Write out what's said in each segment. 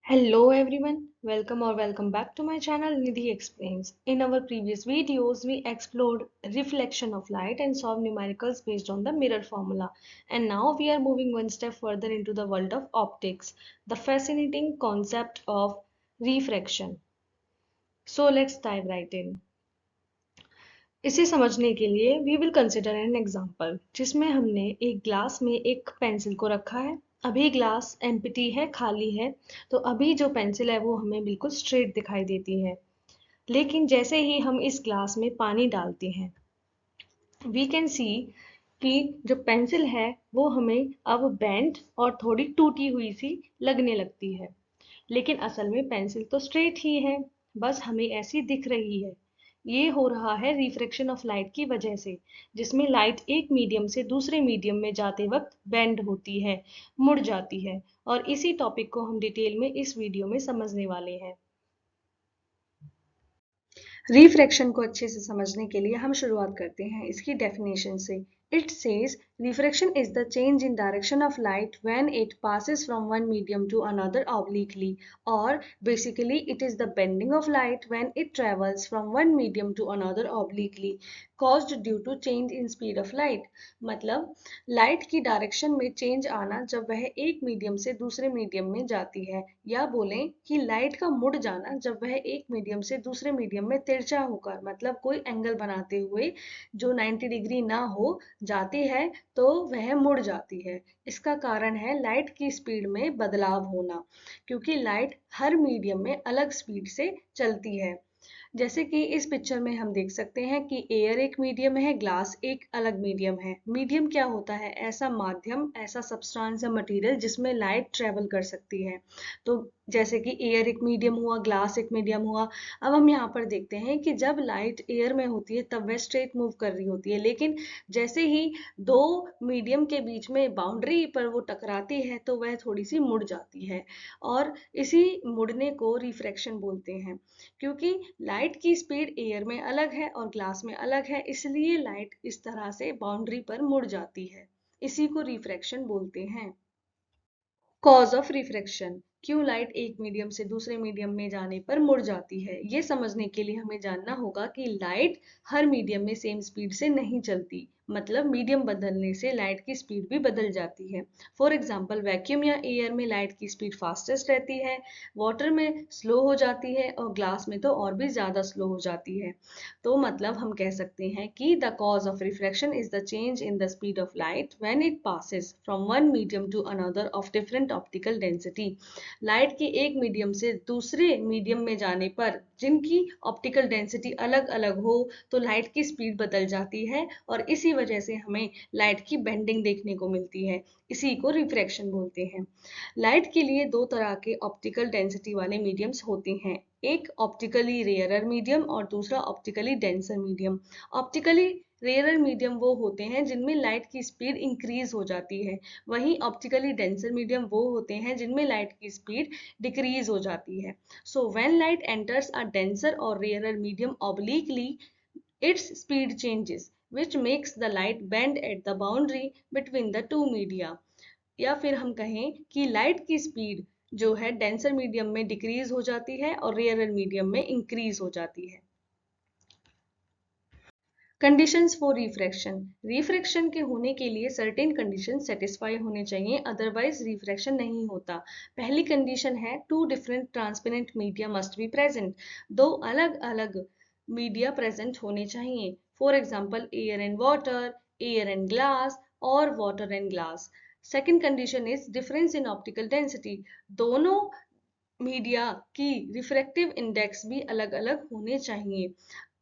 Hello everyone, welcome back to my channel Nidhi Explains. In our previous videos, we explored reflection of light and solved numericals based on the mirror formula. And now we are moving one step further into the world of optics, the fascinating concept of refraction. So let's dive right in. इसे समझने के लिए we will consider an example जिसमें हमने एक glass में एक pencil को रखा है। अभी ग्लास एम्प्टी है, खाली है, तो अभी जो पेंसिल है वो हमें बिल्कुल स्ट्रेट दिखाई देती है। लेकिन जैसे ही हम इस ग्लास में पानी डालते हैं, वी कैन सी कि जो पेंसिल है वो हमें अब बेंट और थोड़ी टूटी हुई सी लगने लगती है। लेकिन असल में पेंसिल तो स्ट्रेट ही है, बस हमें ऐसी दिख रही है। ये हो रहा है रिफ्रैक्शन ऑफ लाइट की वजह से, जिसमें लाइट एक मीडियम से दूसरे मीडियम में जाते वक्त बेंड होती है, मुड़ जाती है। और इसी टॉपिक को हम डिटेल में इस वीडियो में समझने वाले हैं। रिफ्रैक्शन को अच्छे से समझने के लिए हम शुरुआत करते हैं इसकी डेफिनेशन से। It says refraction is the change in direction of light when it passes from one medium to another obliquely, or basically it is the bending of light when it travels from one medium to another obliquely caused due to change in speed of light। मतलब light की direction में change आना जब वह एक medium से दूसरे medium में जाती है, या बोलें कि लाइट का मुड़ जाना जब वह एक मीडियम से दूसरे मीडियम में तिरछा होकर, मतलब कोई एंगल बनाते हुए जो 90 डिग्री ना हो जाती है, तो वह मुड़ जाती है। इसका कारण है लाइट की स्पीड में बदलाव होना, क्योंकि लाइट हर मीडियम में अलग स्पीड से चलती है। जैसे कि इस पिक्चर में हम देख सकते हैं कि एयर एक मीडियम है, ग्लास एक अलग मीडियम है। मीडियम क्या होता है? ऐसा माध्यम, ऐसा सब्सटेंस या मटेरियल जिसमें लाइट ट्रेवल कर सकती है। तो जैसे कि एयर एक मीडियम हुआ, ग्लास एक मीडियम हुआ। अब हम यहाँ पर देखते हैं कि जब लाइट एयर में होती है तब वह स्ट्रेट मूव कर रही होती है, लेकिन जैसे ही दो मीडियम के बीच में बाउंड्री पर वो टकराती है तो वह थोड़ी सी मुड़ जाती है, और इसी मुड़ने को रिफ्रैक्शन बोलते हैं। क्योंकि लाइट की स्पीड एयर में अलग है और ग्लास में अलग है, इसलिए लाइट इस तरह से बाउंड्री पर मुड़ जाती है। इसी को रिफ्रैक्शन बोलते हैं। कॉज ऑफ रिफ्रैक्शन, क्यों लाइट एक मीडियम से दूसरे मीडियम में जाने पर मुड़ जाती है, ये समझने के लिए हमें जानना होगा कि लाइट हर मीडियम में सेम स्पीड से नहीं चलती। मतलब मीडियम बदलने से लाइट की स्पीड भी बदल जाती है। फॉर एग्जाम्पल, वैक्यूम या एयर में लाइट की स्पीड फास्टेस्ट रहती है, वाटर में स्लो हो जाती है, और ग्लास में तो और भी ज्यादा स्लो हो जाती है। तो मतलब हम कह सकते हैं कि the cause of refraction is the change in the speed of light when it passes from one medium to another of different optical density. Light की एक मीडियम से दूसरे मीडियम में जाने पर जिनकी ऑप्टिकल डेंसिटी अलग अलग हो, तो लाइट की स्पीड बदल जाती है, और इसी वजह से हमें लाइट की बेंडिंग देखने को मिलती है। इसी को रिफ्रैक्शन बोलते हैं। लाइट के लिए दो तरह के ऑप्टिकल डेंसिटी वाले मीडियम्स होते हैं, एक ऑप्टिकली रेयरर मीडियम और दूसरा optically denser medium. Optically rarer medium वो होते हैं जिनमें लाइट की स्पीड इंक्रीज हो जाती है, वहीं ऑप्टिकली डेंसर मीडियम वो होते हैं जिनमें लाइट की स्पीड डिक्रीज हो जाती है। So when light enters a denser और rarer medium obliquely, its speed changes, which makes the light bend at the boundary between the two media। या फिर हम कहें कि लाइट की स्पीड जो है डेंसर मीडियम में डिक्रीज हो जाती है और रेयरर मीडियम में इंक्रीज हो जाती है। कंडीशंस फॉर रिफ्रैक्शन, रिफ्रैक्शन के होने के लिए सर्टेन कंडीशन सेटिस्फाई होने चाहिए, अदरवाइज रिफ्रैक्शन नहीं होता। पहली कंडीशन है two different transparent media must be present, दो अलग अलग मीडिया प्रेजेंट होने चाहिए। For example, air and water, air and glass, और water and glass. Second condition is difference in optical density, दोनों मीडिया की रिफ्रैक्टिव इंडेक्स भी अलग अलग होने चाहिए।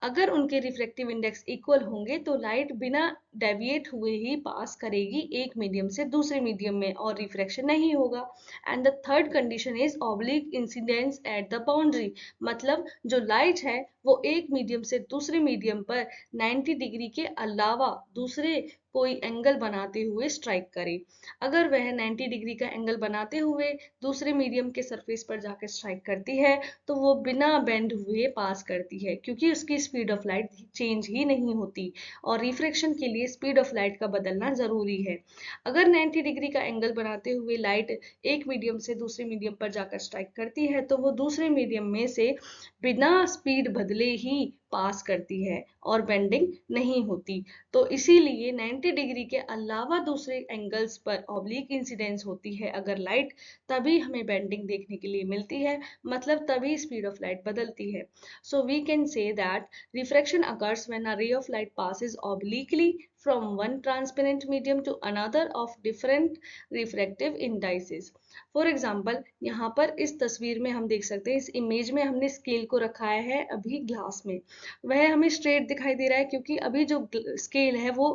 अगर उनके रिफ्रैक्टिव इंडेक्स इक्वल होंगे तो लाइट बिना डेविएट हुए ही पास करेगी एक मीडियम से दूसरे मीडियम में, और रिफ्रैक्शन नहीं होगा। And the third condition is oblique incidence at the boundary, मतलब जो लाइट है वो एक मीडियम से दूसरे मीडियम पर 90 डिग्री के अलावा दूसरे कोई एंगल बनाते हुए स्ट्राइक करे। अगर वह 90 डिग्री का एंगल बनाते हुए दूसरे मीडियम के सरफेस पर जाकर स्ट्राइक करती है, तो वो बिना बेंड हुए पास करती है, क्योंकि उसकी स्पीड ऑफ लाइट चेंज ही नहीं होती। और रिफ्रैक्शन के लिए लिए स्पीड ऑफ लाइट का बदलना जरूरी है। अगर 90 डिग्री का एंगल बनाते हुए लाइट एक मीडियम से दूसरे मीडियम पर जाकर स्ट्राइक करती है तो वो दूसरे मीडियम में से बिना स्पीड बदले ही पास करती है और बेंडिंग नहीं होती। तो इसीलिए 90 डिग्री के अलावा दूसरे एंगल्स पर ऑब्लिक इंसिडेंस होती है अगर लाइट, तभी हमें बेंडिंग देखने के लिए मिलती है, मतलब तभी स्पीड ऑफ लाइट बदलती है। So we can say that refraction occurs when a ray of light passes obliquely from one transparent medium to another of different refractive indices. For example यहाँ पर इस तस्वीर में हम देख सकते हैं, इस इमेज में हमने स्केल को रखाया है अभी ग्लास में। वह हमें स्ट्रेट दिखाई दे रहा है क्योंकि अभी जो स्केल है वो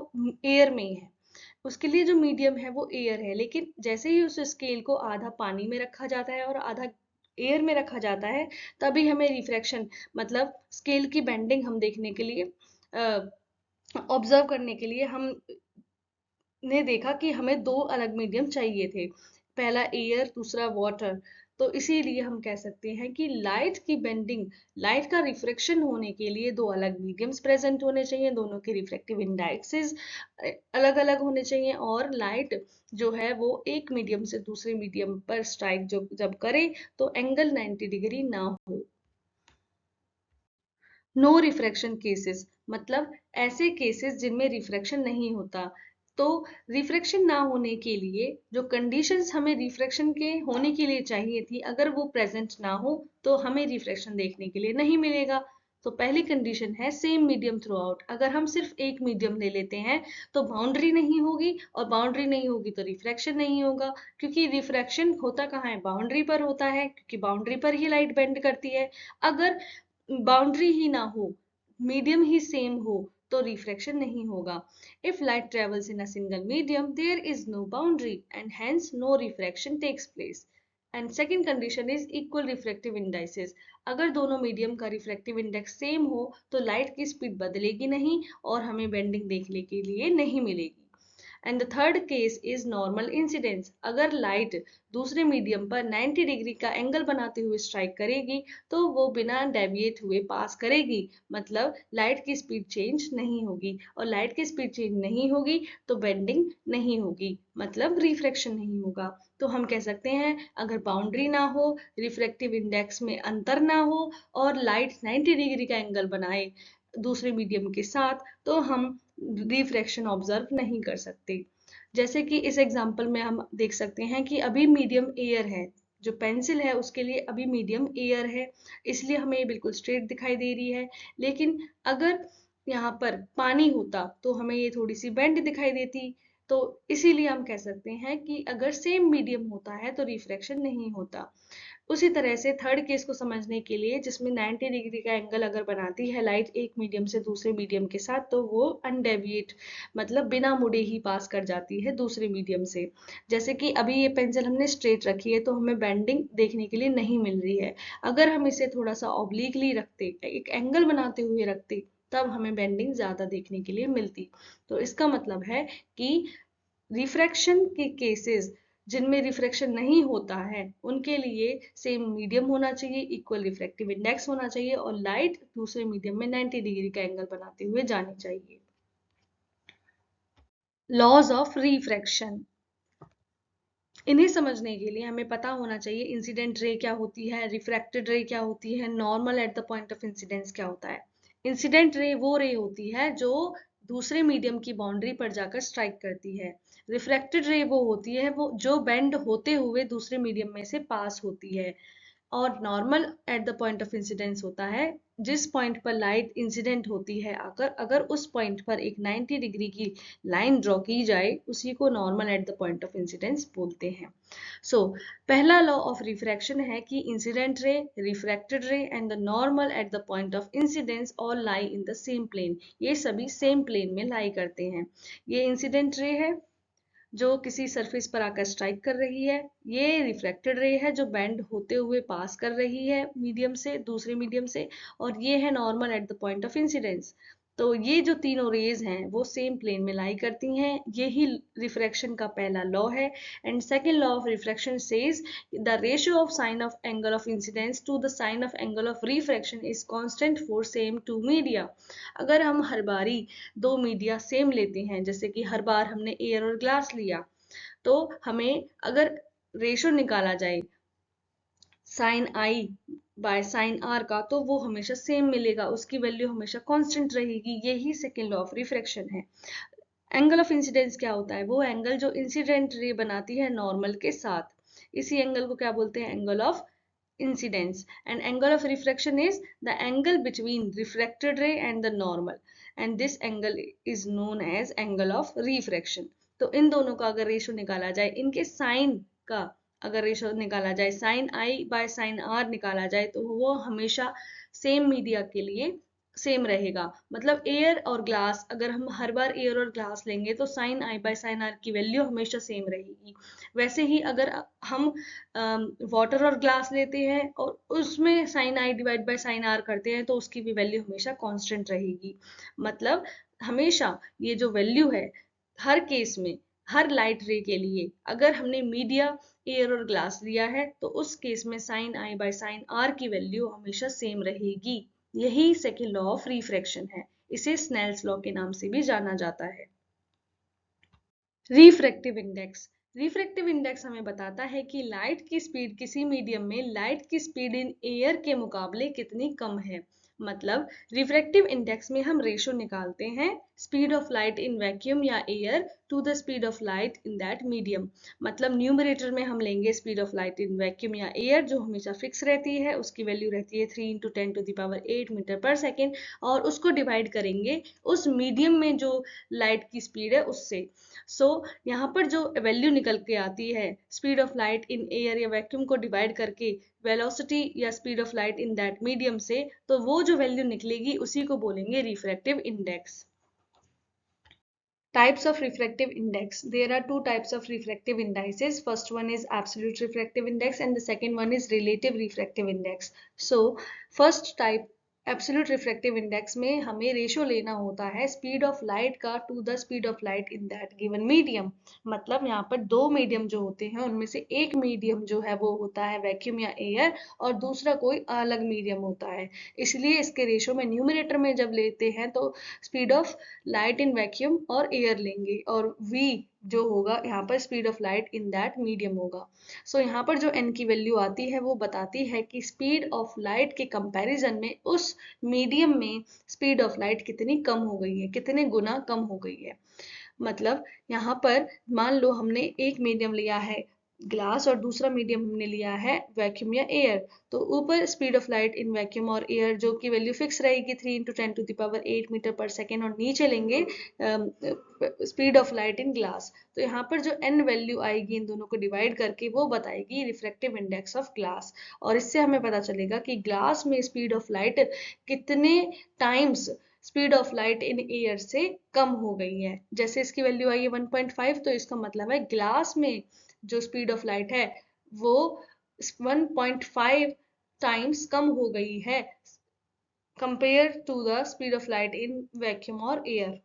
एयर में है, उसके लिए जो मीडियम है वो एयर है। लेकिन जैसे ही उस स्केल को आधा पानी में रखा जाता है और आधा एयर में रखा जाता है, तभी हमें रिफ्रैक्शन मतलब स्केल की बेंडिंग हम देखने के लिए ऑब्जर्व करने के लिए हम ने देखा कि हमें दो अलग मीडियम चाहिए थे, पहला एयर दूसरा वाटर। तो इसीलिए हम कह सकते हैं कि लाइट की बेंडिंग, लाइट का रिफ्लेक्शन होने के लिए दो अलग मीडियम्स प्रेजेंट होने चाहिए, दोनों के रिफ्लेक्टिव इंडेक्सेस अलग अलग होने चाहिए, और लाइट जो है वो एक मीडियम से दूसरे मीडियम पर स्ट्राइक जो जब करे तो एंगल 90 डिग्री ना हो। नो रिफ्रैक्शन केसेस मतलब ऐसे केसेस जिनमें रिफ्रैक्शन नहीं होता। तो रिफ्रैक्शन ना होने के लिए जो कंडीशंस हमें रिफ्रैक्शन के होने के लिए चाहिए थी, अगर वो प्रेजेंट ना हो तो हमें रिफ्रैक्शन देखने के लिए नहीं मिलेगा। तो पहली कंडीशन है सेम मीडियम थ्रू आउट। अगर हम सिर्फ एक मीडियम ले लेते हैं तो बाउंड्री नहीं होगी, और बाउंड्री नहीं होगी तो रिफ्रैक्शन नहीं होगा, क्योंकि रिफ्रैक्शन होता कहाँ है, बाउंड्री पर होता है, क्योंकि बाउंड्री पर ही लाइट बेंड करती है। अगर बाउंड्री ही ना हो, मीडियम ही सेम हो, तो रिफ्रैक्शन नहीं होगा। If light travels in a single medium there is no boundary and hence no refraction takes place. And second condition is equal refractive indices. अगर दोनों मीडियम का रिफ्रैक्टिव इंडेक्स सेम हो तो light की स्पीड बदलेगी नहीं और हमें बेंडिंग देखने के लिए नहीं मिलेगी। And the third case is normal incidence. अगर लाइट दूसरे मीडियम पर 90 डिग्री का एंगल बनाते हुए स्ट्राइक करेगी तो वो बिना डेविएट हुए पास करेगी, मतलब लाइट की स्पीड चेंज नहीं होगी, और लाइट की स्पीड चेंज नहीं होगी तो बेंडिंग नहीं होगी, मतलब रिफ्रैक्शन नहीं होगा। तो हम कह सकते हैं अगर बाउंड्री ना हो, रिफ्रैक्टिव इंडेक्स में अंतर ना हो और लाइट 90 डिग्री का एंगल बनाए दूसरे मीडियम के साथ, तो हम रिफ्रैक्शन ऑब्जर्व नहीं कर सकते। जैसे कि इस एग्जांपल में हम देख सकते हैं कि अभी मीडियम एयर है, जो पेंसिल है उसके लिए अभी मीडियम एयर है, इसलिए हमें ये बिल्कुल स्ट्रेट दिखाई दे रही है। लेकिन अगर यहाँ पर पानी होता तो हमें ये थोड़ी सी बेंड दिखाई देती। तो इसीलिए हम कह सकते हैं कि अगर सेम मीडियम होता है तो रिफ्रैक्शन नहीं होता। उसी तरह से थर्ड केस को समझने के लिए, जिसमें 90 डिग्री का एंगल अगर बनाती है लाइट एक मीडियम से दूसरे मीडियम के साथ, तो वो अनडेविएट मतलब बिना मुड़े ही पास कर जाती है दूसरे मीडियम से। जैसे कि अभी ये पेंसिल हमने स्ट्रेट रखी है तो हमें बेंडिंग देखने के लिए नहीं मिल रही है। अगर हम इसे थोड़ा सा ऑब्लिकली रखते, एक एंगल बनाते हुए रखते, तब हमें बेंडिंग ज्यादा देखने के लिए मिलती। तो इसका मतलब है कि रिफ्रैक्शन के केसेस जिनमें रिफ्रैक्शन नहीं होता है उनके लिए सेम मीडियम होना चाहिए, इक्वल रिफ्रैक्टिव इंडेक्स होना चाहिए, और लाइट दूसरे मीडियम में 90 डिग्री का एंगल बनाते हुए जानी चाहिए। लॉज ऑफ रिफ्रैक्शन, इन्हें समझने के लिए हमें पता होना चाहिए इंसिडेंट रे क्या होती है, रिफ्रैक्टेड रे क्या होती है, normal at the point of incidence क्या होता है। इंसिडेंट रे वो रे होती है जो दूसरे मीडियम की बाउंड्री पर जाकर स्ट्राइक करती है। रिफ्रैक्टेड रे वो होती है वो जो बेंड होते हुए दूसरे मीडियम में से पास होती है। और normal at the point of incidence होता है जिस पॉइंट पर लाइट इंसिडेंट होती है, अगर अगर उस पॉइंट पर एक 90 डिग्री की लाइन ड्रॉ की जाए, उसी को normal at the point of incidence बोलते हैं। सो पहला लॉ ऑफ रिफ्रैक्शन है कि incident ray, refracted ray and the normal at the point of incidence all lie in the same plane. ये सभी सेम प्लेन में लाई करते हैं। ये इंसिडेंट रे है जो किसी सरफेस पर आकर स्ट्राइक कर रही है, ये रिफ्लेक्टेड रे है जो बेंड होते हुए पास कर रही है मीडियम से दूसरे मीडियम से, और ये है normal at the point of incidence. तो ये जो तीनों रेज हैं वो सेम प्लेन में लाई करती हैं, यही रिफ्रैक्शन का पहला लॉ है। And second law of refraction says the ratio of sine of angle of incidence to the sine of angle of refraction is constant for same two media. अगर हम हर बारी दो मीडिया सेम लेते हैं, जैसे कि हर बार हमने एयर और ग्लास लिया, तो हमें अगर रेशो निकाला जाए sine I by sine R का, तो वो हमेशा सेम मिलेगा, उसकी वैल्यू हमेशा कांस्टेंट रहेगी। यही सेकेंड लॉ ऑफ रिफ्रैक्शन है। एंगल ऑफ इंसिडेंस क्या होता है? वो एंगल जो इंसिडेंट रे बनाती है नॉर्मल के साथ, इसी एंगल को क्या बोलते हैं? Angle of incidence. And angle of refraction is the angle between refracted ray and the normal, and this angle is known as angle of refraction. तो इन दोनों का अगर रेशो निकाला जाए, इनके साइन का अगर रेशो निकाला जाए, sine I by sine R निकाला जाए, तो वो हमेशा सेम मीडिया के लिए सेम रहेगा। मतलब एयर और ग्लास, अगर हम हर बार एयर और ग्लास लेंगे तो sine I by sine R की वैल्यू हमेशा सेम रहेगी। वैसे ही अगर हम वाटर और ग्लास लेते हैं और उसमें sine I divide by sine R करते हैं, तो उसकी भी वैल्यू हमेशा कांस्टेंट रहेगी। मतलब हमेशा ये जो वैल्यू है, हर केस में हर लाइट रे के लिए अगर हमने मीडिया एयर और ग्लास लिया है, तो उस केस में sine I by sine R की वैल्यू हमेशा सेम रहेगी। यही सेकेंड लॉ ऑफ रिफ्रैक्शन है। इसे स्नेल्स लॉ के नाम से भी जाना जाता है। Refractive index. रिफ्रैक्टिव इंडेक्स हमें बताता है कि लाइट की स्पीड किसी मीडियम में लाइट की स्पीड इन एयर के मुकाबले कितनी कम है। मतलब रिफ्रैक्टिव इंडेक्स में हम रेशो निकालते हैं speed of light in vacuum या air to the speed of light in that medium. मतलब न्यूमरेटर में हम लेंगे speed of light in vacuum या एयर, जो हमेशा फिक्स रहती है, उसकी वैल्यू रहती है 3 × 10⁸ मीटर पर सेकेंड, और उसको डिवाइड करेंगे उस मीडियम में जो लाइट की स्पीड है उससे। सो यहाँ पर जो वैल्यू निकल के आती है speed of light in air या वैक्यूम को डिवाइड करके वेलोसिटी या speed of light in that medium से, तो वो जो वैल्यू निकलेगी उसी को बोलेंगे refractive index. Types of refractive index. There are two types of refractive indices. First one is absolute refractive index and the second one is relative refractive index. So first type absolute refractive index में हमें ratio लेना होता है speed of light का to the speed of light in that given medium. मतलब यहाँ पर दो मीडियम जो होते हैं उनमें से एक मीडियम जो है वो होता है वैक्यूम या एयर, और दूसरा कोई अलग मीडियम होता है। इसलिए इसके रेशो में न्यूमरेटर में जब लेते हैं तो speed of light in vacuum और एयर लेंगे, और v जो होगा यहाँ पर speed of light in that medium होगा। सो यहाँ पर जो n की वैल्यू आती है वो बताती है कि स्पीड ऑफ लाइट के कंपैरिजन में उस मीडियम में स्पीड ऑफ लाइट कितनी कम हो गई है, कितने गुना कम हो गई है। मतलब यहाँ पर मान लो हमने एक मीडियम लिया है ग्लास और दूसरा मीडियम हमने लिया है वैक्यूम या एयर, तो ऊपर speed of light in vacuum और एयर जो की वैल्यू फिक्स रहेगी 3 × 10⁸ मीटर पर सेकेंड, और नीचे लेंगे speed of light in glass. तो यहाँ पर जो n वैल्यू आएगी इन दोनों को डिवाइड करके वो बताएगी रिफ्रैक्टिव इंडेक्स ऑफ ग्लास, और इससे हमें पता चलेगा कि ग्लास में स्पीड ऑफ लाइट कितने times speed of light in air से कम हो गई है। जैसे इसकी वैल्यू आई है 1.5, तो इसका मतलब है ग्लास में जो स्पीड ऑफ लाइट है वो 1.5 टाइम्स कम हो गई है compare to the speed of light in vacuum और एयर।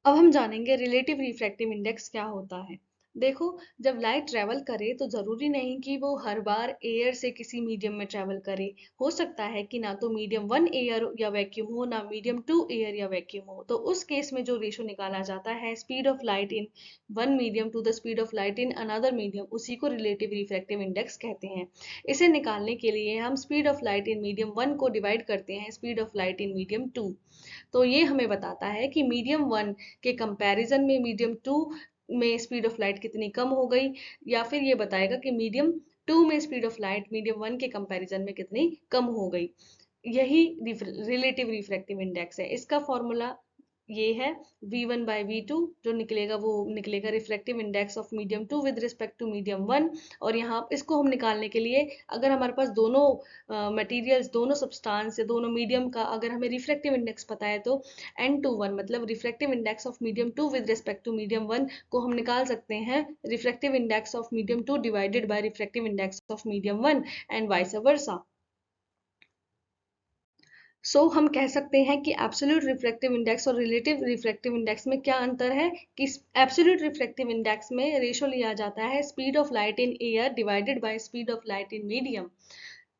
अब हम जानेंगे रिलेटिव रिफ्रैक्टिव इंडेक्स क्या होता है। देखो, जब लाइट ट्रेवल करे तो जरूरी नहीं कि वो हर बार एयर से किसी मीडियम में ट्रेवल करे। हो सकता है कि ना तो मीडियम 1 एयर या वैक्यूम हो, ना मीडियम 2 एयर या वैक्यूम हो। तो उस केस में जो रेशो निकाला जाता है speed of light in one medium to the speed of light in another medium, उसी को रिलेटिव रिफ्रैक्टिव इंडेक्स कहते हैं। इसे निकालने के लिए हम speed of light in medium 1 को डिवाइड करते हैं speed of light in medium 2। तो ये हमें बताता है कि मीडियम 1 के कंपैरिजन में मीडियम 2 में स्पीड ऑफ लाइट कितनी कम हो गई, या फिर ये बताएगा कि मीडियम 2 में स्पीड ऑफ लाइट मीडियम 1 के कंपैरिजन में कितनी कम हो गई। यही रिलेटिव रिफ्रैक्टिव इंडेक्स है। इसका फॉर्मूला ये है v1/v2, जो निकलेगा वो निकलेगा refractive index of medium 2 with respect to medium 1। और यहाँ इसको हम निकालने के लिए अगर हमारे पास दोनों मटेरियल्स, दोनों सब्सटेंस या दोनों मीडियम का अगर हमें रिफ्रैक्टिव इंडेक्स पता है, तो n/1 मतलब refractive index of medium 2 with respect to medium 1 को हम निकाल सकते हैं refractive index of medium 2 divided by refractive index of medium 1 and vice versa. हम कह सकते हैं कि एब्सोल्यूट रिफ्रैक्टिव इंडेक्स और रिलेटिव रिफ्रैक्टिव इंडेक्स में क्या अंतर है कि एब्सोल्यूट रिफ्रैक्टिव इंडेक्स में रेशो लिया जाता है speed of light in air divided by speed of light in medium.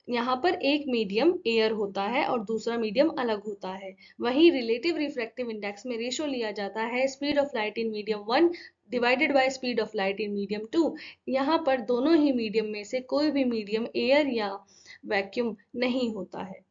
यहाँ पर एक मीडियम एयर होता है और दूसरा मीडियम अलग होता है। वहीं रिलेटिव रिफ्रैक्टिव इंडेक्स में रेशो लिया जाता है speed of light in medium one divided by speed of light in medium two. यहाँ पर दोनों ही मीडियम में से कोई भी मीडियम एयर या वैक्यूम नहीं होता है।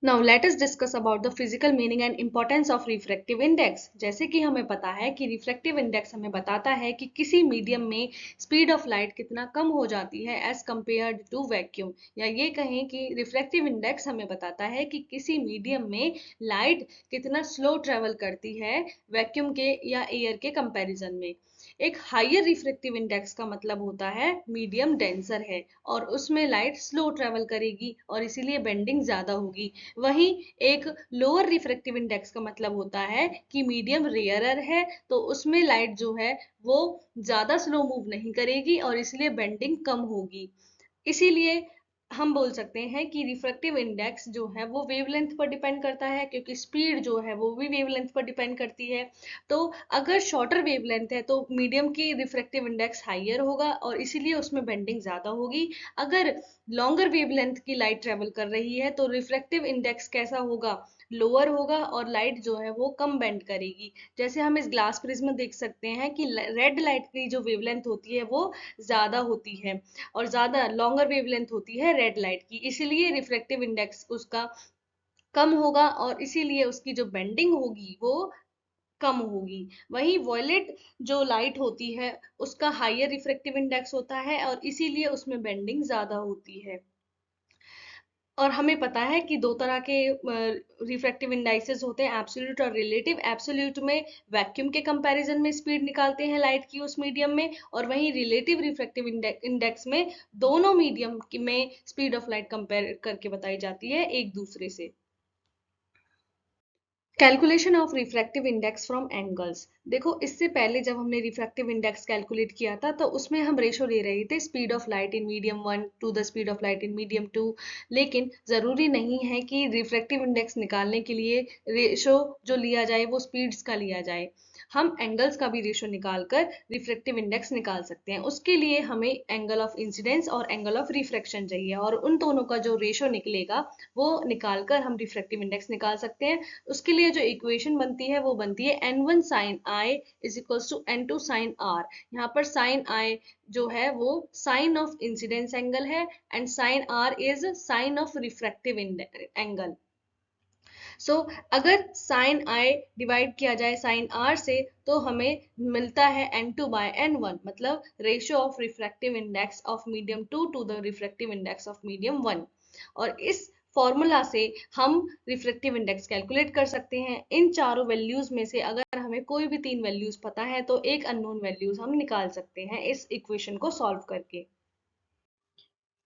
Now let us discuss about the physical meaning and importance of refractive index। जैसे कि हमें पता है कि refractive index हमें बताता है कि किसी मीडियम में स्पीड ऑफ लाइट कितना कम हो जाती है एज कंपेयर्ड टू वैक्यूम, या ये कहें कि रिफ्रैक्टिव इंडेक्स हमें बताता है कि किसी मीडियम में लाइट कितना स्लो ट्रेवल करती है वैक्यूम के या एयर के कंपैरिजन में। एक हायर रिफ्रैक्टिव इंडेक्स का मतलब होता है मीडियम डेंसर है और उसमें लाइट स्लो ट्रेवल करेगी और इसीलिए बेंडिंग ज्यादा होगी। वहीं एक लोअर रिफ्रैक्टिव इंडेक्स का मतलब होता है कि मीडियम रेयरर है तो उसमें लाइट जो है वो ज्यादा स्लो मूव नहीं करेगी और इसलिए बेंडिंग कम होगी। इसीलिए हम बोल सकते हैं कि रिफ्रैक्टिव इंडेक्स जो है वो वेवलेंथ पर डिपेंड करता है, क्योंकि स्पीड जो है वो भी वेवलेंथ पर डिपेंड करती है। तो अगर शॉर्टर वेवलेंथ है तो मीडियम की रिफ्रैक्टिव इंडेक्स हाइयर होगा और इसीलिए उसमें बेंडिंग ज्यादा होगी। अगर लॉन्गर वेवलेंथ की लाइट ट्रेवल कर रही है तो रिफ्रैक्टिव इंडेक्स कैसा होगा, लोअर होगा और लाइट जो है वो कम बेंड करेगी। जैसे हम इस ग्लास प्रिज्म देख सकते हैं कि रेड लाइट की जो वेवलेंथ होती है वो ज्यादा होती है और ज्यादा लॉन्गर वेवलेंथ होती है रेड लाइट की, इसीलिए रिफ्रैक्टिव इंडेक्स उसका कम होगा और इसीलिए उसकी जो बेंडिंग होगी वो कम होगी। वहीं वॉयलेट जो लाइट होती है उसका हायर रिफ्रैक्टिव इंडेक्स होता है और इसीलिए उसमें बेंडिंग ज्यादा होती है। और हमें पता है कि दो तरह के रिफ्रैक्टिव इंडाइसेस होते हैं, एब्सोल्यूट और रिलेटिव। एब्सोल्यूट में वैक्यूम के कंपैरिजन में स्पीड निकालते हैं लाइट की उस मीडियम में, और वहीं रिलेटिव रिफ्रैक्टिव इंडेक्स में दोनों मीडियम में स्पीड ऑफ लाइट कंपेयर करके बताई जाती है एक दूसरे से। Calculation of refractive index from angles. देखो, इससे पहले जब हमने रिफ्रैक्टिव इंडेक्स कैलकुलेट किया था तो उसमें हम रेशो ले रहे थे speed of light in medium one to the speed of light in medium two. लेकिन जरूरी नहीं है कि रिफ्रैक्टिव इंडेक्स निकालने के लिए रेशो जो लिया जाए वो स्पीड्स का लिया जाए। हम एंगल्स का भी रेशो निकालकर रिफ्रैक्टिव इंडेक्स निकाल सकते हैं। उसके लिए हमें एंगल ऑफ इंसिडेंस और एंगल ऑफ रिफ्रैक्शन चाहिए और उन दोनों का जो रेशो निकलेगा वो निकालकर हम रिफ्रैक्टिव इंडेक्स निकाल सकते हैं। उसके लिए जो इक्वेशन बनती है वो बनती है n1 sin i is equals to n2 sin r। यहाँ पर sin i जो है वो साइन ऑफ इंसिडेंस एंगल है and sin r is sine of refractive angle. अगर साइन i डिवाइड किया जाए साइन r से तो हमें मिलता है n2 बाय n1, मतलब ratio of refractive index of medium two to the refractive index of medium one. और इस फॉर्मूला से हम रिफ्रैक्टिव इंडेक्स कैलकुलेट कर सकते हैं। इन चारों वैल्यूज में से अगर हमें कोई भी तीन वैल्यूज पता है तो एक अननोन वैल्यूज हम निकाल सकते हैं इस इक्वेशन को सॉल्व करके।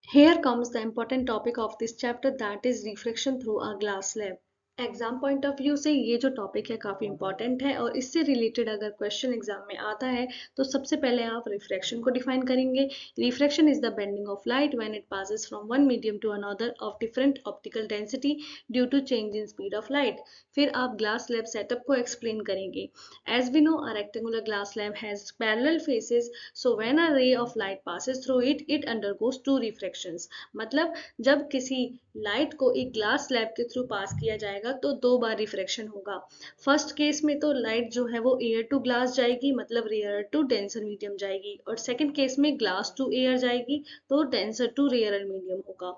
Here comes the important topic of this chapter, that is refraction through a glass slab। Exam point of view से ये जो टॉपिक है काफ़ी इंपॉर्टेंट है और इससे रिलेटेड अगर क्वेश्चन एग्जाम में आता है तो सबसे पहले आप रिफ्रैक्शन को डिफाइन करेंगे। Refraction is the bending of light when it passes from one medium to another of different optical density due to change in speed of light. फिर आप ग्लास स्लैब सेटअप को एक्सप्लेन करेंगे। As we know a rectangular glass slab has parallel faces, so when a ray of light passes through it it undergoes two refractions. मतलब जब किसी light को एक glass slab के थ्रू पास किया जाएगा तो दो बार रिफ्रैक्शन होगा। फर्स्ट केस में तो लाइट जो है वो एयर टू ग्लास जाएगी, मतलब रेयर टू डेंसर मीडियम जाएगी, और सेकंड केस में ग्लास टू एयर जाएगी तो डेंसर टू रेयर मीडियम होगा।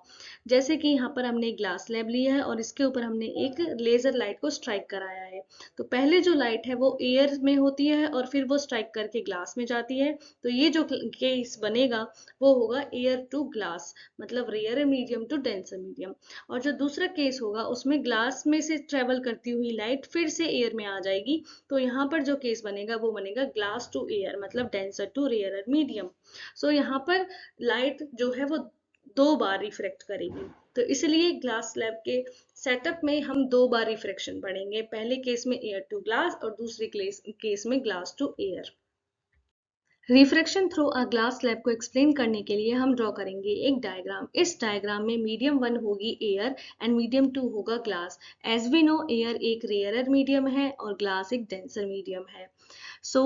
जैसे कि यहाँ पर हमने ग्लास स्लैब लिया है और इसके ऊपर हमने एक लेजर लाइट को स्ट्राइक कराया है। तो पहले जो लाइट है वो एयर में होती है और फिर वो स्ट्राइक करके ग्लास में जाती है। तो ये जो केस बनेगा वो होगा एयर टू ग्लास, मतलब rare medium to denser medium. और जो दूसरा केस होगा उसमें ग्लास में से ट्रेवल करती हुई लाइट फिर से एयर में आ जाएगी। तो यहाँ पर जो केस बनेगा वो बनेगा ग्लास टू एयर, मतलब डेंसर टू रेयर मीडियम। यहाँ पर लाइट जो है वो दो बार रिफ्रैक्ट करेगी। तो इसलिए ग्लास स्लैब के सेटअप में हम दो बार रिफ्रैक्शन पढ़ेंगे, पहले केस में एयर टू ग्लास और दूसरे केस में glass to air. Refraction through a glass slab को एक्सप्लेन करने के लिए हम ड्रॉ करेंगे एक डायग्राम। इस डायग्राम में मीडियम 1 होगी एयर एंड मीडियम 2 होगा glass. As we know air एक रेयरर मीडियम है और ग्लास एक डेंसर मीडियम है। सो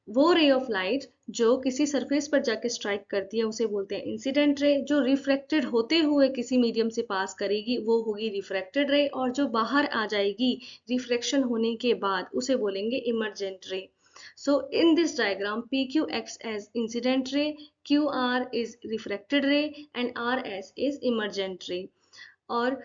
वो रे ऑफ लाइट जो किसी सरफेस पर जाके स्ट्राइक करती है उसे बोलते हैं इंसिडेंट रे। जो रिफ्रैक्टेड होते हुए किसी मीडियम से पास करेगी वो होगी रिफ्रैक्टेड रे, और जो बाहर आ जाएगी रिफ्रैक्शन होने के बाद उसे बोलेंगे इमर्जेंट रे। So in this diagram, PQ acts as incident ray, QR is refracted ray and RS is emergent ray. और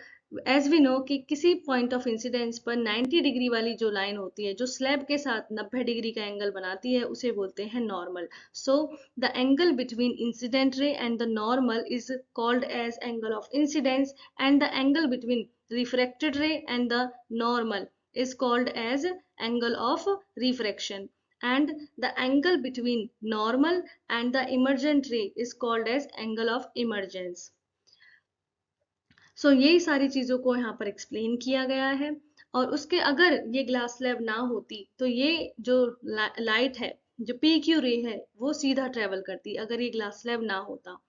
एज वी नो कि किसी पॉइंट ऑफ इंसिडेंस पर 90 डिग्री वाली जो लाइन होती है जो स्लैब के साथ 90 डिग्री का एंगल बनाती है उसे बोलते हैं normal. So the angle between incident ray and the normal is called as angle of incidence and the angle between refracted ray and the normal is called as angle of refraction, and the angle between normal and the emergent ray is called as angle of emergence. सो यही सारी चीजों को यहाँ पर explain किया गया है। और उसके अगर ये ग्लास स्लैब ना होती तो ये जो लाइट है जो पी क्यू रे है वो सीधा ट्रेवल करती। अगर ये ग्लास स्लैब ना होता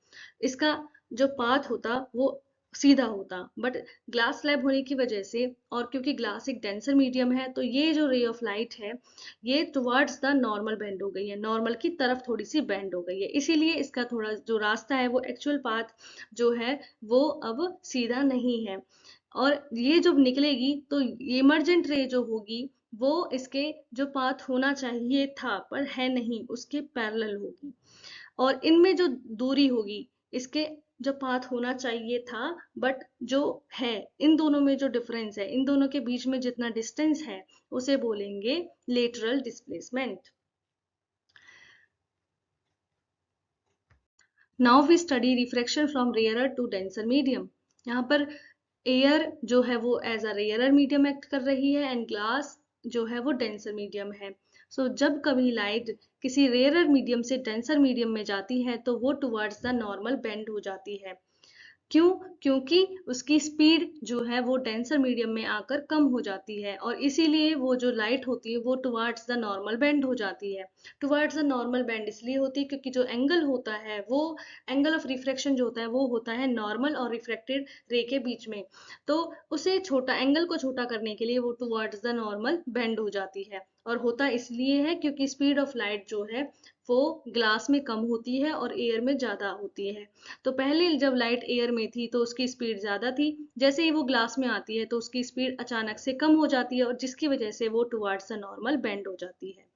इसका जो पाथ होता वो सीधा होता, बट ग्लास स्लैब होने की वजह से और क्योंकि ग्लास एक डेंसर मीडियम है तो ये जो रे ऑफ लाइट है ये टुवर्ड्स द नॉर्मल बेंड हो गई है, नॉर्मल की तरफ थोड़ी सी बेंड हो गई है, इसीलिए इसका थोड़ा जो रास्ता है वो एक्चुअल पाथ जो है वो अब सीधा नहीं है। और ये जब निकलेगी तो इमर्जेंट रे जो होगी वो इसके जो पाथ होना चाहिए था पर है नहीं उसके पैरेलल होगी, और इनमें जो दूरी होगी इसके जो पाथ होना चाहिए था बट जो है इन दोनों में जो डिफरेंस है इन दोनों के बीच में जितना डिस्टेंस है उसे बोलेंगे lateral displacement. Now we study refraction from rarer to denser medium. यहाँ पर एयर जो है वो as a rarer medium act कर रही है एंड ग्लास जो है वो डेंसर मीडियम है। सो जब कभी लाइट किसी रेयरर मीडियम से डेंसर मीडियम में जाती है तो वो टुवर्ड्स द नॉर्मल बेंड हो जाती है। क्यों? क्योंकि उसकी स्पीड जो है वो डेंसर मीडियम में आकर कम हो जाती है और इसीलिए वो जो लाइट होती है वो टुवर्ड्स द नॉर्मल बेंड हो जाती है। टुवर्ड्स द नॉर्मल बेंड इसलिए होती है क्योंकि जो एंगल होता है वो एंगल ऑफ रिफ्रैक्शन जो होता है वो होता है नॉर्मल और रिफ्रैक्टेड रे के बीच में, तो उसे छोटा एंगल को छोटा करने के लिए वो टुवर्ड्स द नॉर्मल बेंड हो जाती है। और होता इसलिए है क्योंकि स्पीड ऑफ लाइट जो है वो ग्लास में कम होती है और एयर में ज्यादा होती है। तो पहले जब लाइट एयर में थी तो उसकी स्पीड ज्यादा थी, जैसे ही वो ग्लास में आती है तो उसकी स्पीड अचानक से कम हो जाती है और जिसकी वजह से वो टुवर्ड्स द नॉर्मल बेंड हो जाती है।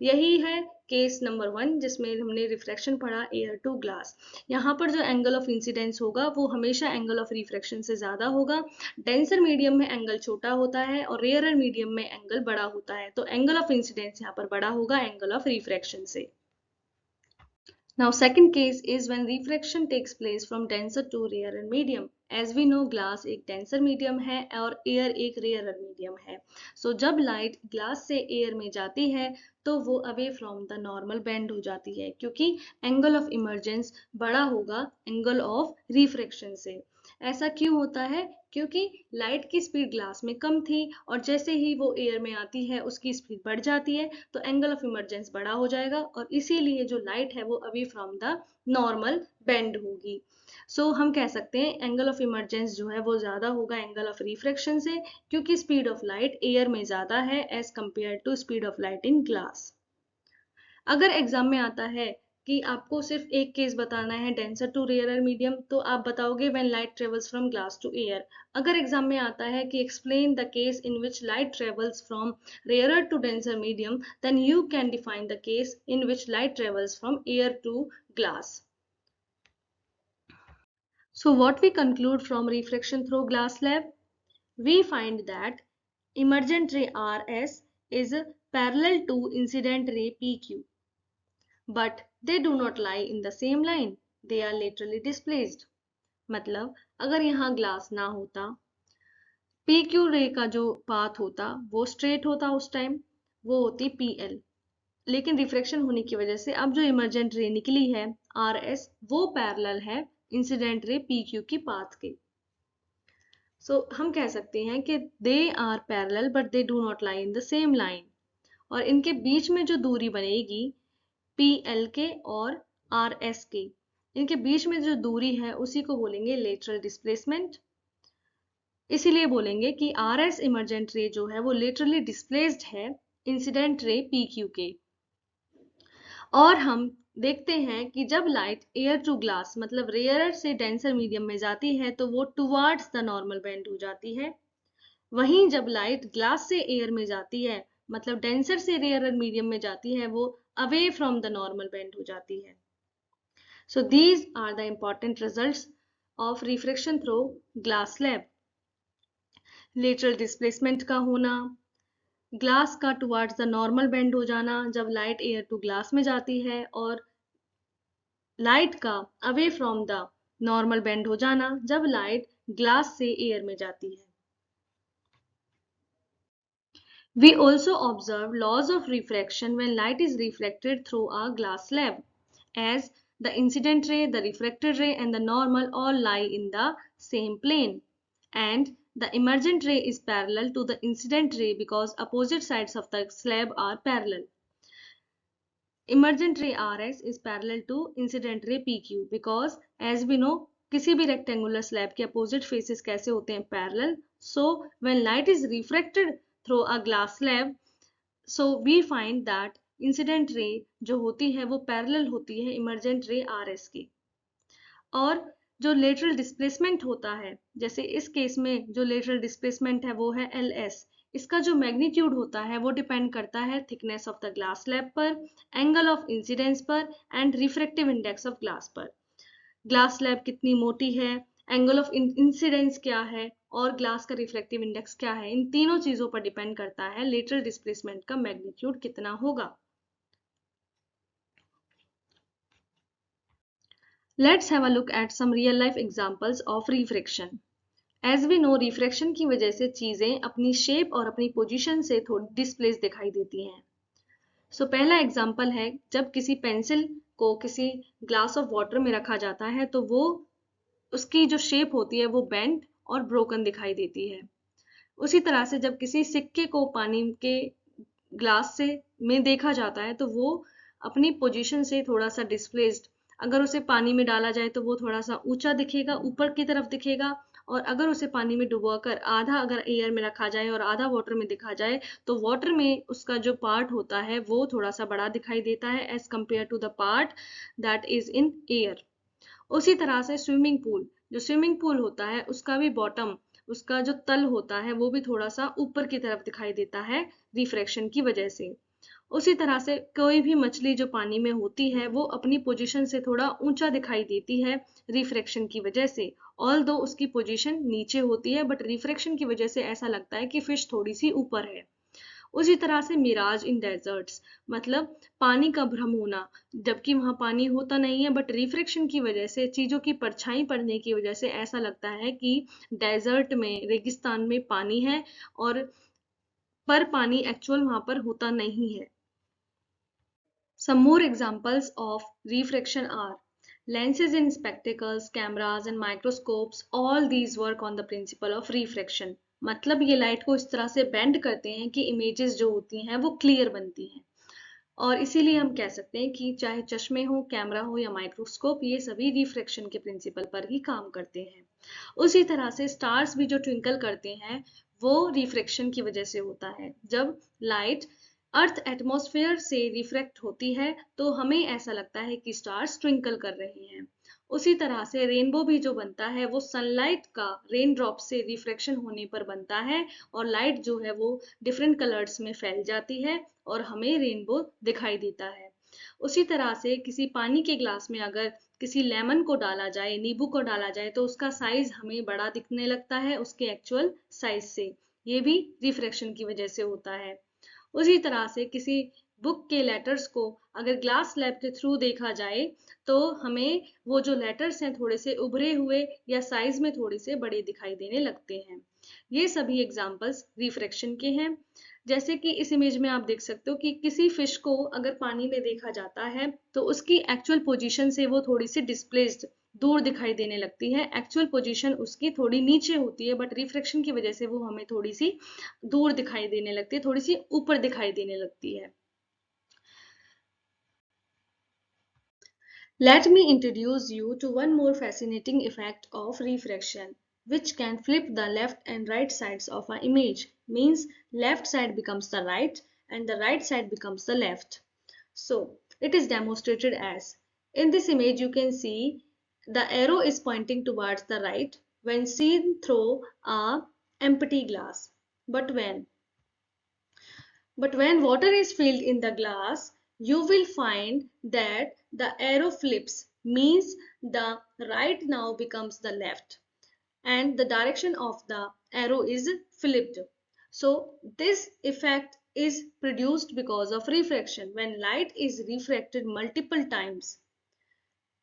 यही है केस नंबर 1 जिसमें हमने रिफ्रैक्शन पढ़ा एयर टू ग्लास। यहाँ पर जो एंगल ऑफ इंसिडेंस होगा वो हमेशा एंगल ऑफ रिफ्रैक्शन से ज्यादा होगा। डेंसर मीडियम में एंगल छोटा होता है और रेयरर मीडियम में एंगल बड़ा होता है, तो एंगल ऑफ इंसिडेंस यहाँ पर बड़ा होगा एंगल ऑफ रिफ्रैक्शन से। Now, second case is when refraction takes place from denser to rarer medium. As we know, glass एक denser medium है और air एक rarer medium है। So जब light glass से air में जाती है तो वो away from the normal bend हो जाती है क्योंकि angle of emergence बड़ा होगा angle of refraction से। ऐसा क्यों होता है? क्योंकि लाइट की स्पीड ग्लास में कम थी और जैसे ही वो एयर में आती है उसकी स्पीड बढ़ जाती है तो एंगल ऑफ इमर्जेंस बड़ा हो जाएगा और इसीलिए जो लाइट है वो away from the normal bend होगी। सो हम कह सकते हैं एंगल ऑफ इमर्जेंस जो है वो ज्यादा होगा एंगल ऑफ रिफ्रैक्शन से क्योंकि स्पीड ऑफ लाइट एयर में ज्यादा है as compare to speed of light in glass. अगर एग्जाम में आता है कि आपको सिर्फ एक केस बताना है डेंसर टू रेयरर मीडियम तो आप बताओगे when light travels from glass to air. अगर एग्जाम में आता है कि explain the case in which light travels from rarer to denser medium then you can define the case in which light travels from air to glass. So what we conclude from refraction through glass slab? We find that emergent ray RS is parallel to incident ray PQ. But they do not lie in the same line. They are laterally displaced. मतलब अगर यहाँ glass ना होता P Q रे का जो path होता वो स्ट्रेट होता, उस टाइम वो होती पी एल, लेकिन रिफ्रैक्शन होने की वजह से अब जो इमर्जेंट रे निकली है आर एस वो पैरेलल है इंसिडेंट रे पी क्यू की पाथ के। सो हम कह सकते हैं कि they are parallel but they do not lie in the same line, और इनके बीच में जो दूरी बनेगी PL और RS, इनके बीच में जो दूरी है उसी को बोलेंगे लेटरल डिस्प्लेसमेंट। इसीलिए बोलेंगे कि RS इमर्जेंट रे जो है वो लेटरली डिस्प्लेस्ड है इंसिडेंट रे PQ के। और हम देखते हैं कि जब लाइट एयर टू ग्लास मतलब रेयरर से डेंसर मीडियम में जाती है तो वो टुवार्ड्स द नॉर्मल बेंड हो जाती है। वहीं जब लाइट ग्लास से एयर में जाती है मतलब डेंसर से रेयरर मीडियम में जाती है वो away from the normal bend हो जाती है। So these are the important results of refraction through glass slab. Lateral displacement का होना, ग्लास का टुवर्ड्स द नॉर्मल बेंड हो जाना जब लाइट एयर टू ग्लास में जाती है, और लाइट का away from the normal bend हो जाना जब लाइट ग्लास से एयर में जाती है। We also observe laws of refraction when light is reflected through a glass slab, as the incident ray, the refracted ray, and the normal all lie in the same plane, and the emergent ray is parallel to the incident ray because opposite sides of the slab are parallel. Emergent ray RS is parallel to incident ray PQ because as we know किसी भी rectangular slab के opposite faces कैसे होते हैं parallel. So when light is refracted through a glass slab, so we find that incident ray जो होती है वो parallel होती है emergent ray RS की। और जो लेटरल डिस्प्लेसमेंट होता है, जैसे इस केस में जो लेटरल डिस्प्लेसमेंट है वो है LS, इसका जो मैग्नीट्यूड होता है वो डिपेंड करता है thickness of the glass slab पर, एंगल ऑफ इंसिडेंस पर and refractive index of glass पर। ग्लास स्लैब कितनी मोटी है, एंगल ऑफ इंसिडेंस क्या है और ग्लास का रिफ्रैक्टिव इंडेक्स क्या है, इन तीनों चीजों पर डिपेंड करता है लेटरल डिस्प्लेसमेंट का मैग्नीट्यूड कितना होगा। Let's have a look at some real life examples of refraction. As we know, refraction की वजह से चीजें अपनी शेप और अपनी पोजीशन से थोड़ी डिस्प्लेस दिखाई देती हैं। So, पहला एग्जाम्पल है जब किसी पेंसिल को किसी ग्लास ऑफ वाटर में रखा जाता है तो वो उसकी जो शेप होती है वो बेंट और ब्रोकन दिखाई देती है। उसी तरह से जब किसी सिक्के को पानी के ग्लास से में देखा जाता है तो वो अपनी पोजीशन से थोड़ा सा डिस्प्लेस्ड, अगर उसे पानी में डाला जाए तो वो थोड़ा सा ऊंचा दिखेगा, ऊपर की तरफ दिखेगा, और अगर उसे पानी में डुबोकर आधा अगर एयर में रखा जाए और आधा वाटर में दिखा जाए तो वाटर में उसका जो पार्ट होता है वो थोड़ा सा बड़ा दिखाई देता है as compare to the part that is in air. उसी तरह से स्विमिंग पूल, जो स्विमिंग पूल होता है उसका भी बॉटम, उसका जो तल होता है वो भी थोड़ा सा ऊपर की तरफ दिखाई देता है रिफ्रैक्शन की वजह से। उसी तरह से कोई भी मछली जो पानी में होती है वो अपनी पोजीशन से थोड़ा ऊंचा दिखाई देती है रिफ्रैक्शन की वजह से, ऑल्दो उसकी पोजीशन नीचे होती है बट रिफ्रैक्शन की वजह से ऐसा लगता है कि फिश थोड़ी सी ऊपर है। उसी तरह से मिराज इन डेजर्ट्स, मतलब पानी का भ्रम होना, जबकि वहां पानी होता नहीं है बट रिफ्रैक्शन की वजह से चीजों की परछाई पड़ने की वजह से ऐसा लगता है कि डेजर्ट में, रेगिस्तान में पानी है और पर पानी एक्चुअल वहां पर होता नहीं है। Some more examples of refraction are lenses in spectacles, cameras and microscopes. All these work on the principle of refraction. मतलब ये लाइट को इस तरह से बेंड करते हैं कि इमेजेस जो होती हैं वो क्लियर बनती हैं, और इसीलिए हम कह सकते हैं कि चाहे चश्मे हो, कैमरा हो या माइक्रोस्कोप, ये सभी रिफ्रैक्शन के प्रिंसिपल पर ही काम करते हैं। उसी तरह से स्टार्स भी जो ट्विंकल करते हैं वो रिफ्रैक्शन की वजह से होता है। जब लाइट अर्थ एटमॉस्फेयर से रिफ्रैक्ट होती है तो हमें ऐसा लगता है कि स्टार्स ट्विंकल कर रहे हैं। उसी तरह से रेनबो भी जो बनता है वो सनलाइट का रेन ड्रॉप से रिफ्रैक्शन होने पर बनता है, और लाइट जो है वो डिफरेंट कलर्स में फैल जाती है और हमें रेनबो दिखाई देता है। उसी तरह से किसी पानी के ग्लास में अगर किसी लेमन को डाला जाए, नींबू को डाला जाए तो उसका साइज हमें बड़ा दिखने लगता है उसके एक्चुअल साइज से, ये भी रिफ्रैक्शन की वजह से होता है। उसी तरह से किसी बुक के लेटर्स को अगर ग्लास स्लैब के थ्रू देखा जाए तो हमें वो जो लेटर्स हैं थोड़े से उभरे हुए या साइज में थोड़े से बड़े दिखाई देने लगते हैं। ये सभी एग्जाम्पल्स रिफ्रैक्शन के हैं। जैसे कि इस इमेज में आप देख सकते हो कि किसी फिश को अगर पानी में देखा जाता है तो उसकी एक्चुअल पोजीशन से वो थोड़ी सी डिस्प्लेस्ड, दूर दिखाई देने लगती है। एक्चुअल पोजीशन उसकी थोड़ी नीचे होती है बट रिफ्रैक्शन की वजह से वो हमें थोड़ी सी दूर दिखाई देने लगती है, थोड़ी सी ऊपर दिखाई देने लगती है। Let me introduce you to one more fascinating effect of refraction, which can flip the left and right sides of an image. Means left side becomes the right and the right side becomes the left. So it is demonstrated as, in this image you can see the arrow is pointing towards the right when seen through a empty glass. But when water is filled in the glass, you will find that the arrow flips, means the right now becomes the left and the direction of the arrow is flipped. So this effect is produced because of refraction. When light is refracted multiple times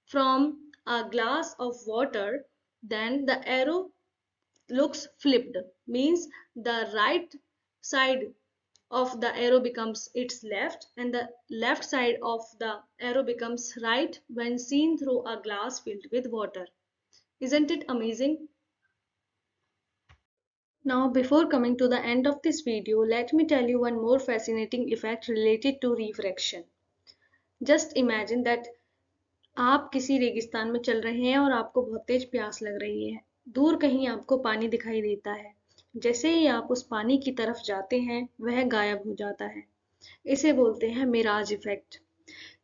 from a glass of water, then the arrow looks flipped, means the right side of the arrow becomes its left and the left side of the arrow becomes right when seen through a glass filled with water. Isn't it amazing? Now, before coming to the end of this video, let me tell you one more fascinating effect related to refraction. Just imagine that आप किसी रेगिस्तान में चल रहे हैं और आपको बहुत तेज प्यास लग रही है। दूर कहीं आपको पानी दिखाई देता है। जैसे ही आप उस पानी की तरफ जाते हैं, वह गायब हो जाता है। इसे बोलते हैं मिराज इफेक्ट।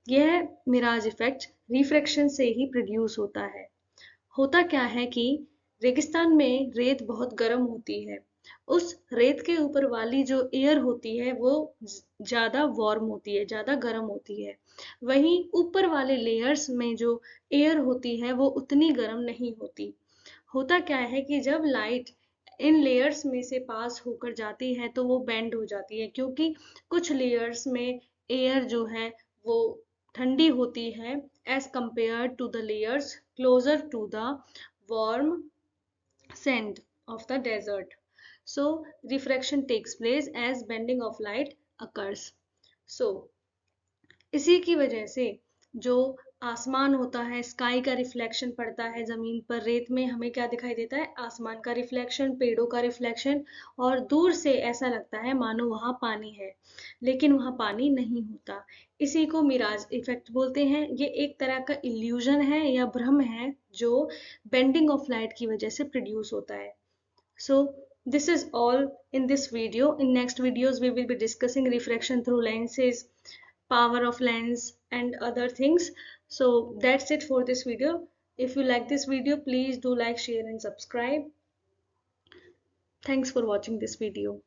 यह मिराज इफेक्ट रिफ्रैक्शन से ही प्रोड्यूस होता है। होता क्या है कि रेगिस्तान में रेत बहुत गर्म होती है। उस रेत के ऊपर वाली जो एयर होती है वो ज़्यादा वार्म होती है, ज़्यादा गर्म होती है। वहीं ऊपर वाले लेयर्स में जो एयर होती है वो उतनी गर्म नहीं होती। होता क्या है कि जब लाइट इन लेयर्स में से पास होकर जाती है तो वो बेंड हो जाती है, क्योंकि कुछ लेयर्स में एयर जो है वो ठंडी होती है as compared to the layers closer to the warm sand of the desert. So refraction takes place as bending of light occurs. So इसी की वजह से जो आसमान होता है, स्काई का रिफ्लेक्शन पड़ता है जमीन पर, रेत में हमें क्या दिखाई देता है? आसमान का रिफ्लेक्शन, पेड़ों का रिफ्लेक्शन, और दूर से ऐसा लगता है मानो वहां पानी है, लेकिन वहां पानी नहीं होता। इसी को मिराज इफेक्ट बोलते हैं। ये एक तरह का इल्यूजन है या भ्रम है जो बेंडिंग ऑफ लाइट की वजह से प्रोड्यूस होता है। So this is all in this video. In next videos we will be discussing refraction through lenses, power of lens and other things. So that's it for this video. If you like this video, please do like, share and subscribe. Thanks for watching this video.